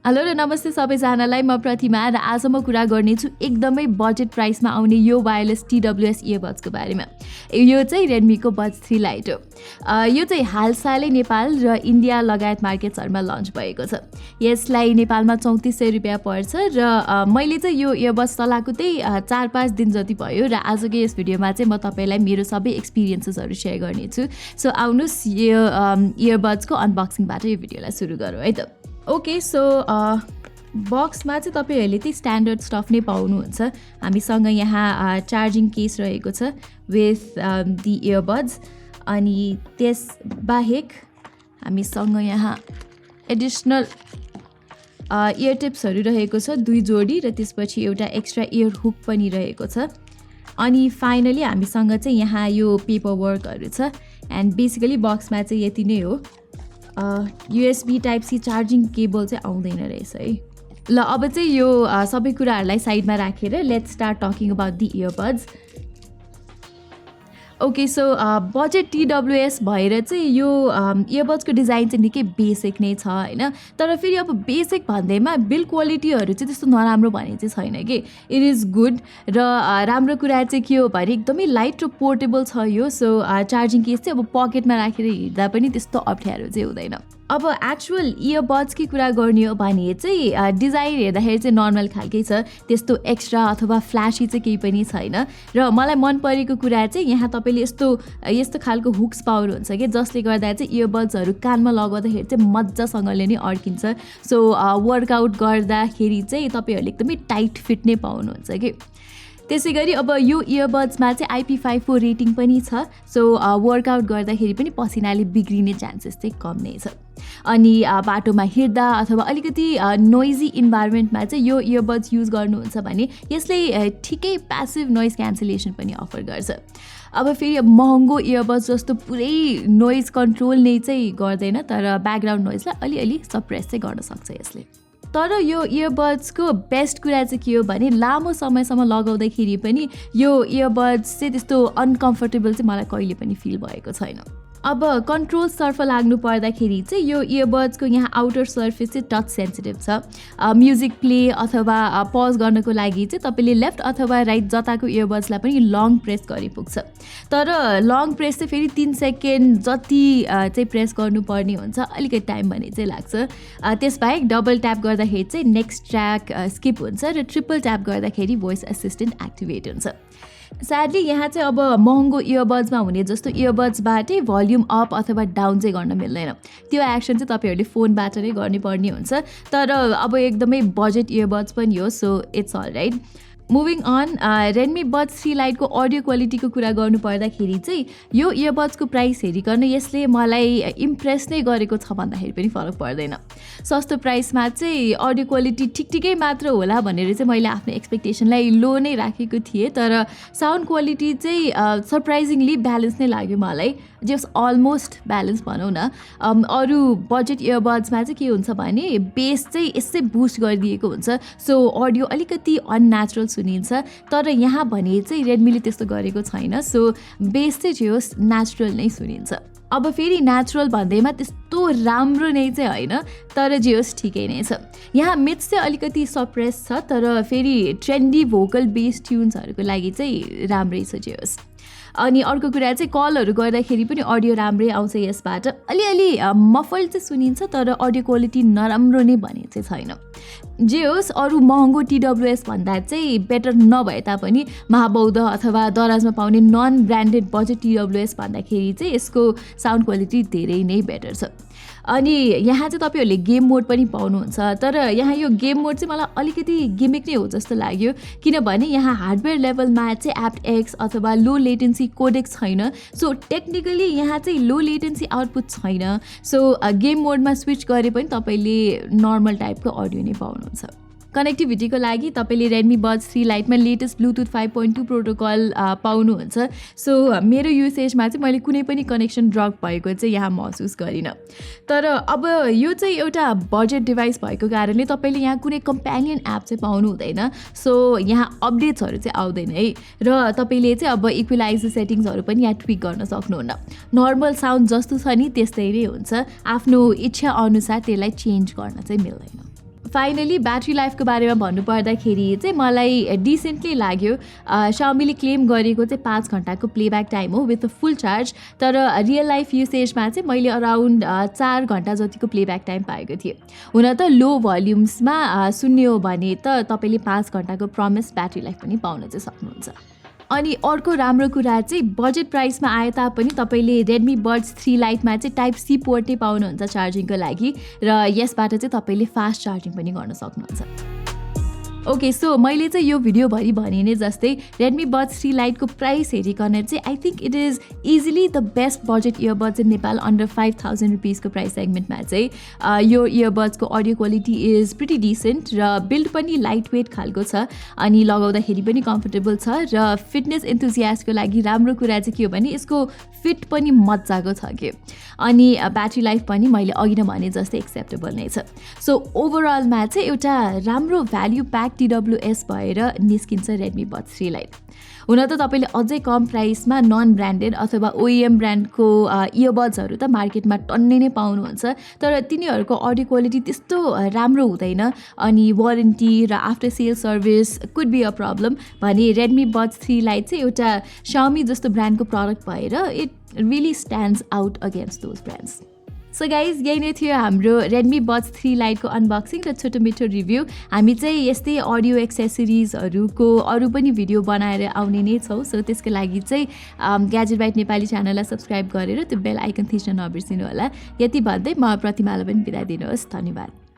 Hello र नमस्ते सबैजनालाई, म प्रतिमा र आज म कुरा गर्नेछु एकदमै बजेट प्राइसमा आउने यो वायरलेस TWS इयरबड्सको बारेमा। यो चाहिँ रेडमीको बड्स 3 लाइट हो। यो चाहिँ हालसालै नेपाल र इन्डिया लगायत मार्केट्सहरूमा लन्च भएको छ। यसलाई नेपालमा 3400 रुपियाँ पर्छ र मैले चाहिँ यो इयरबड्स चलाएको चाहिँ 4-5 दिन जति भयो र आजको यस भिडियोमा चाहिँ म तपाईँलाई मेरो सबै एक्सपिरियन्सेसहरू सेयर गर्नेछु। सो आउनुहोस् यो इयरबड्सको अनबक्सिङबाट यो भिडियोलाई सुरु गरौँ है त। ओके, सो बक्समा चाहिँ तपाईँहरूले त्यही स्ट्यान्डर्ड स्टफ नै पाउनुहुन्छ। हामीसँग यहाँ चार्जिङ केस रहेको छ विथ दि इयरबड्स, अनि त्यस बाहेक हामीसँग यहाँ एडिसनल इयर टिप्सहरू रहेको छ 2 जोडी र त्यसपछि एउटा एक्स्ट्रा इयर हुक पनि रहेको छ। अनि फाइनली हामीसँग चाहिँ यहाँ यो पेपर वर्कहरू छ। एन्ड बेसिकली बक्समा चाहिँ यति नै हो। USB type C charging cable चाहिँ आउँदैन रहेछ है। ल अब चाहिँ यो सबै कुराहरूलाई साइडमा राखेर let's start talking about the earbuds. Okay, so budget TWS भएर चाहिँ यो इयरबड्सको डिजाइन चाहिँ निकै बेसिक नै छ होइन। तर फेरि अब बेसिक भन्दैमा बिल्ड क्वालिटीहरू चाहिँ त्यस्तो नराम्रो भने चाहिँ छैन कि, इट इज गुड। र राम्रो कुरा चाहिँ के हो भने एकदमै लाइट र पोर्टेबल छ यो। सो चार्जिङ केस चाहिँ अब पकेटमा राखेर हिँड्दा पनि त्यस्तो अप्ठ्यारो चाहिँ हुँदैन। अब एक्चुअल इयरबड्सकै कुरा गर्ने हो भने चाहिँ डिजाइन हेर्दाखेरि चाहिँ नर्मल खालकै छ, त्यस्तो एक्स्ट्रा अथवा फ्ल्यासी चाहिँ केही पनि छैन। र मलाई मन परेको कुरा चाहिँ यहाँ तपाईँले यस्तो खालको हुक्स पाउनुहुन्छ कि जसले गर्दा चाहिँ इयरबड्सहरू कानमा लगाउँदाखेरि चाहिँ मजासँगले नै अड्किन्छ। सो वर्कआउट गर्दाखेरि चाहिँ तपाईँहरूले एकदमै टाइट फिट नै पाउनुहुन्छ कि। त्यसै गरी अब यो इयरबड्समा चाहिँ IP54 रेटिङ पनि छ। सो वर्कआउट गर्दाखेरि पनि पसिनाले बिग्रिने चान्सेस चाहिँ कम नै छ। अनि बाटोमा हिँड्दा अथवा अलिकति नोइजी इन्भाइरोमेन्टमा चाहिँ यो इयरबड्स युज गर्नुहुन्छ भने यसले ठिकै प्यासिभ नोइज क्यान्सलेसन पनि अफर गर्छ। अब फेरि महँगो इयरबड्स जस्तो पुरै नोइज कन्ट्रोल नै चाहिँ गर्दैन, तर ब्याकग्राउन्ड नोइजलाई अलिअलि सप्रेस चाहिँ गर्न सक्छ यसले। तर यो इयरबड्सको बेस्ट कुरा चाहिँ के हो भने लामो समयसम्म लगाउँदाखेरि पनि यो इयरबड्स चाहिँ त्यस्तो अनकम्फर्टेबल चाहिँ मलाई कहिले पनि फिल भएको छैन। अब कन्ट्रोल्सतर्फ लाग्नु पर्दाखेरि चाहिँ यो इयरबड्सको यहाँ आउटर सर्फेस चाहिँ टच सेन्सिटिभ छ। म्युजिक प्ले अथवा पज गर्नको लागि चाहिँ तपाईँले लेफ्ट अथवा राइट जताको इयरबड्सलाई पनि लङ प्रेस गरी पुग्छ। तर लङ प्रेस चाहिँ फेरि 3 सेकेन्ड जति चाहिँ प्रेस गर्नुपर्ने हुन्छ, अलिकति टाइम भने चाहिँ लाग्छ। त्यसबाहेक डबल ट्याप गर्दाखेरि चाहिँ नेक्स्ट ट्र्याक स्किप हुन्छ र ट्रिपल ट्याप गर्दाखेरि भोइस एसिस्टेन्ट एक्टिभेट हुन्छ। स्याडली यहाँ चाहिँ अब महँगो इयरबड्समा हुने जस्तो इयरबड्सबाटै भल्युम अप अथवा डाउन चाहिँ गर्न मिल्दैन। त्यो एक्सन चाहिँ तपाईँहरूले फोनबाट नै गर्नुपर्ने हुन्छ। तर अब एकदमै बजेट इयरबड्स पनि हो, so it's all right. Moving on, Redmi Buds 3 लाइटको अडियो क्वालिटीको कुरा गर्नु पर्दाखेरि चाहिँ यो इयरबड्सको प्राइस हेरिकन यसले मलाई इम्प्रेस नै गरेको छ भन्दाखेरि पनि फरक पर्दैन। सस्तो प्राइसमा चाहिँ अडियो क्वालिटी ठिकै मात्र होला भनेर चाहिँ मैले आफ्नो एक्सपेक्टेसनलाई लो नै राखेको थिएँ, तर साउन्ड क्वालिटी चाहिँ सरप्राइजिङली ब्यालेन्स नै लाग्यो मलाई। जस्ट अलमोस्ट ब्यालेन्स भनौँ न। अरू बजेट इयरबड्समा चाहिँ के हुन्छ भने बेस चाहिँ यसै बुस्ट गरिदिएको हुन्छ, सो अडियो अलिकति अननेचुरल सुनिन्छ। तर यहाँ भने चाहिँ रेडमीले त्यस्तो गरेको छैन, सो बेस चाहिँ जे होस् नेचुरल नै सुनिन्छ। अब फेरि नेचुरल भन्दैमा त्यस्तो राम्रो नै चाहिँ होइन, तर जे होस् ठिकै नै छ। यहाँ मिड्स चाहिँ अलिकति सप्रेस छ, तर फेरि ट्रेन्डी भोकल बेस ट्युन्सहरूको लागि चाहिँ राम्रै छ जे होस्। अनि अर्को कुरा चाहिँ कलहरू गर्दाखेरि पनि अडियो राम्रै आउँछ यसबाट। अलिअलि मफल चाहिँ सुनिन्छ, तर अडियो क्वालिटी नराम्रो नै भने चाहिँ छैन। जे होस् अरू महँगो TWS भन्दा चाहिँ बेटर नभए तापनि महाबौद्ध अथवा दराजमा पाउने नन ब्रान्डेड बजेट TWS भन्दाखेरि चाहिँ यसको साउन्ड क्वालिटी धेरै नै बेटर छ। अनि यहाँ चाहिँ तपाईँहरूले गेम मोड पनि पाउनुहुन्छ, तर यहाँ यो गेम मोड चाहिँ मलाई अलिकति गिमिक नै हो जस्तो लाग्यो, किनभने यहाँ हार्डवेयर लेभलमा चाहिँ एप्ट-एक्स अथवा लो लेटेन्सी कोडेक्स छैन। सो टेक्निकली यहाँ चाहिँ लो लेटेन्सी आउटपुट छैन। सो गेम मोडमा स्विच गरे पनि तपाईँले नर्मल टाइपको अडियो नै पाउनुहुन्छ। कनेक्टिभिटीको लागि तपाईँले रेडमी बड्स 3 लाइटमा लेटेस्ट ब्लुटुथ 5.2 प्रोटोकल पाउनुहुन्छ। सो मेरो युसेजमा चाहिँ मैले कुनै पनि कनेक्सन ड्रप भएको चाहिँ यहाँ महसुस गरिनँ। तर अब यो चाहिँ एउटा बजेट डिभाइस भएको कारणले तपाईँले यहाँ कुनै कम्पेनियन एप चाहिँ पाउनु हुँदैन। सो यहाँ अपडेट्सहरू चाहिँ आउँदैन है, र तपाईँले चाहिँ अब इक्विलाइजर सेटिङ्सहरू पनि यहाँ ट्विक गर्न सक्नुहुन्न। नर्मल साउन्ड जस्तो छ नि त्यस्तै नै हुन्छ, आफ्नो इच्छा अनुसार त्यसलाई चेन्ज गर्न चाहिँ मिल्दैन। फाइनली ब्याट्री लाइफको बारेमा भन्नुपर्दाखेरि चाहिँ मलाई डिसेन्टली लाग्यो। Xiaomiले क्लेम गरेको चाहिँ 5 घण्टाको प्लेब्याक टाइम हो विथ अ फुल चार्ज, तर रियल लाइफ युसेजमा चाहिँ मैले अराउन्ड 4 घण्टा जतिको प्लेब्याक टाइम पाएको थिएँ। हुन त लो भोल्युम्समा सुन्ने हो भने त तपाईँले 5 घण्टाको प्रमिस ब्याट्री लाइफ पनि पाउन चाहिँ सक्नुहुन्छ। अनि अर्को राम्रो कुरा चाहिँ बजेट प्राइसमा आए तापनि तपाईँले Redmi Buds 3 Liteमा चाहिँ टाइप सी पोर्टै पाउनुहुन्छ चार्जिङको लागि, र यसबाट चाहिँ तपाईँले फास्ट चार्जिङ पनि गर्न सक्नुहुन्छ। ओके, सो मैले चाहिँ यो भिडियोभरि भने नै जस्तै Redmi Buds 3 Liteको प्राइस हेरिकन चाहिँ I think it is easily the best budget earbuds in Nepal. Under 5000 रुपिसको प्राइस सेगमेन्टमा चाहिँ यो इयरबड्सको audio quality is pretty decent र बिल्ड पनि लाइट वेट खालको छ, अनि लगाउँदाखेरि पनि कम्फर्टेबल छ। र फिटनेस इन्थुजियास्टको लागि राम्रो कुरा चाहिँ के हो भने यसको फिट पनि मजाको छ कि, अनि ब्याट्री लाइफ पनि मैले अघि नै भने जस्तै एक्सेप्टेबल नै छ। सो ओभरअलमा चाहिँ एउटा राम्रो भ्याल्यु प्याक TWS भएर निस्किन्छ Redmi Buds 3 Lite। हुन त तपाईँले अझै कम प्राइसमा नन ब्रान्डेड अथवा OEM ब्रान्डको इयरबड्सहरू त मार्केटमा टन्नै नै पाउनुहुन्छ, तर तिनीहरूको अडियो क्वालिटी त्यस्तो राम्रो हुँदैन, अनि वारेन्टी र after sale service could be a problem. भने Redmi Buds 3 Lite चाहिँ एउटा Xiaomi जस्तो ब्रान्डको प्रडक्ट भएर it really stands out against those brands. So guys, यही नै थियो हाम्रो Redmi Buds 3 Liteको अनबक्सिङ र छोटो मिठो रिभ्यू। हामी चाहिँ यस्तै अडियो एक्सेसरिजहरूको अरू पनि भिडियो बनाएर आउने नै छौँ। सो त्यसको लागि चाहिँ ग्याजेट बाइट नेपाली च्यानललाई सब्सक्राइब गरेर त्यो बेल आइकन थिच्न नबिर्सिनु होला। यति भन्दै म प्रतिमालाई पनि बिदा दिनुहोस्। धन्यवाद।